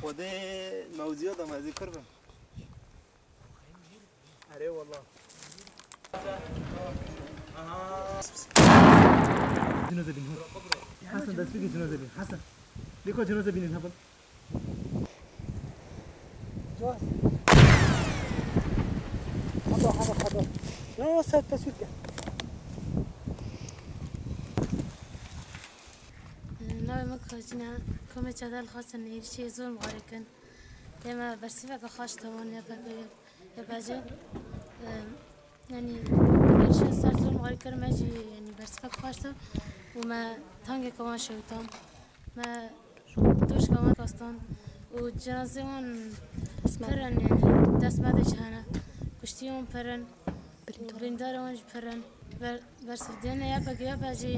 خود موزیات هم ازی کربم اره والله جنازه بینید حسن دست بگی جنازه بینید حسن دیکو جنازه بینید هبل جواز حضر لا وسط تسويق نوع مكاجنا كم تجدل خاصة نيرشي زور مغاركن لما برسيفك خاش طبعا يبقى يعني نيرشي صار زور مغاركن ما جي يعني برسيفك خاشته وما تانجي كمان شوتام ما دوش كمان كاستان وجنازهم برن يعني دست بعد جهنا كشتيهم برن برندارهم برن برسفدين يبقى جي